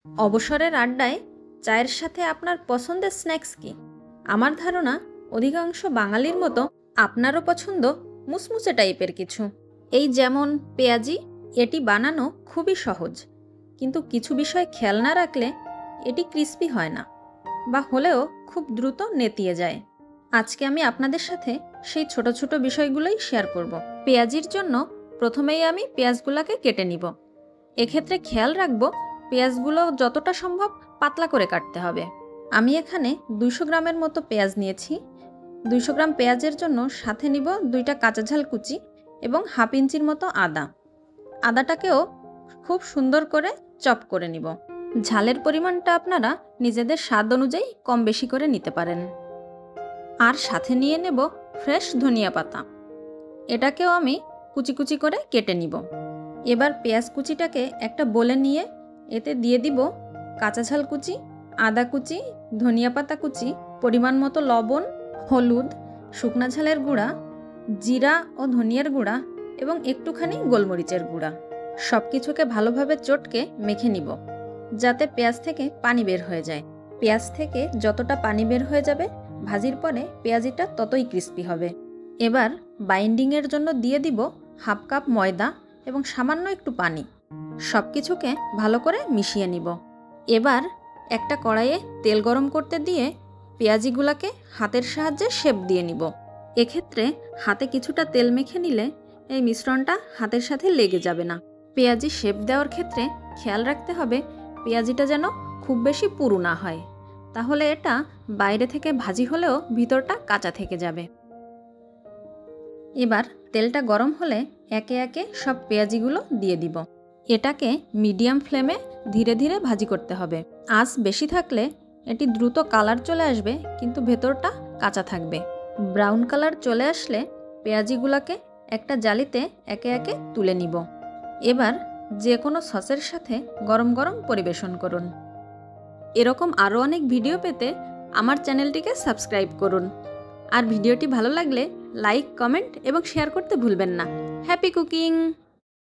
অবসরের আড্ডায় চায়ের সাথে আপনার পছন্দের স্ন্যাক্স কি? আমার ধারণা অধিকাংশ বাঙালির মতো আপনারও পছন্দ মুচমুচে টাইপের কিছু। এই যেমন পেঁয়াজি। এটি বানানো খুবই সহজ, কিন্তু কিছু বিষয় খেয়াল না রাখলে এটি ক্রিস্পি হয় না, বা হলেও খুব দ্রুত নেতিয়ে যায়। আজকে আমি আপনাদের সাথে সেই ছোট ছোট বিষয়গুলোই শেয়ার করব। পেঁয়াজির জন্য প্রথমেই আমি পেঁয়াজগুলোকে কেটে নিব। এক্ষেত্রে খেয়াল রাখব পেঁয়াজগুলো যতটা সম্ভব পাতলা করে কাটতে হবে। আমি এখানে 200 গ্রামের মতো পেঁয়াজ নিয়েছি। 200 গ্রাম পেঁয়াজের জন্য সাথে নিব 2টা কাঁচা ঝাল কুচি এবং হাফ ইঞ্চির মতো আদা। আদাটাকেও খুব সুন্দর করে চপ করে নিব। ঝালের পরিমাণটা আপনারা নিজেদের স্বাদ অনুযায়ী কম বেশি করে নিতে পারেন। আর সাথে নিয়ে নেব ফ্রেশ ধনিয়া পাতা। এটাকেও আমি কুচি কুচি করে কেটে নিব। এবার পেঁয়াজ কুচিটাকে একটা বলে নিয়ে এতে দিয়ে দিব কাঁচা ঝাল কুচি, আদা কুচি, ধনিয়া পাতা কুচি, পরিমাণ মতো লবণ, হলুদ, শুকনা ঝালের গুঁড়া, জিরা ও ধনিয়ার গুঁড়া এবং একটুখানি গোলমরিচের গুঁড়া। সব কিছুকে ভালোভাবে চটকে মেখে নিব, যাতে পেঁয়াজ থেকে পানি বের হয়ে যায়। পেঁয়াজ থেকে যতটা পানি বের হয়ে যাবে ভাজির পরে পেঁয়াজিটা ততই ক্রিস্পি হবে। এবার বাইন্ডিংয়ের জন্য দিয়ে দিব হাফ কাপ ময়দা এবং সামান্য একটু পানি। সব কিছুকে ভালো করে মিশিয়ে নিব। এবার একটা কড়াইয়ে তেল গরম করতে দিয়ে পেঁয়াজিগুলোকে হাতের সাহায্যে শেপ দিয়ে নিব। এক্ষেত্রে হাতে কিছুটা তেল মেখে নিলে এই মিশ্রণটা হাতের সাথে লেগে যাবে না। পেঁয়াজি শেপ দেওয়ার ক্ষেত্রে খেয়াল রাখতে হবে পেঁয়াজিটা যেন খুব বেশি পুরু না হয়, তাহলে এটা বাইরে থেকে ভাজি হলেও ভিতরটা কাঁচা থেকে যাবে। এবার তেলটা গরম হলে একে একে সব পেঁয়াজিগুলো দিয়ে দিব। এটাকে মিডিয়াম ফ্লেমে ধীরে ধীরে ভাজি করতে হবে। আঁচ বেশি থাকলে এটি দ্রুত কালার চলে আসবে, কিন্তু ভেতরটা কাঁচা থাকবে। ব্রাউন কালার চলে আসলে পেঁয়াজিগুলোকে একটা জালিতে একে একে তুলে নিব। এবার যে কোনো সসের সাথে গরম গরম পরিবেশন করুন। এরকম আরও অনেক ভিডিও পেতে আমার চ্যানেলটিকে সাবস্ক্রাইব করুন। আর ভিডিওটি ভালো লাগলে লাইক, কমেন্ট এবং শেয়ার করতে ভুলবেন না। Happy cooking!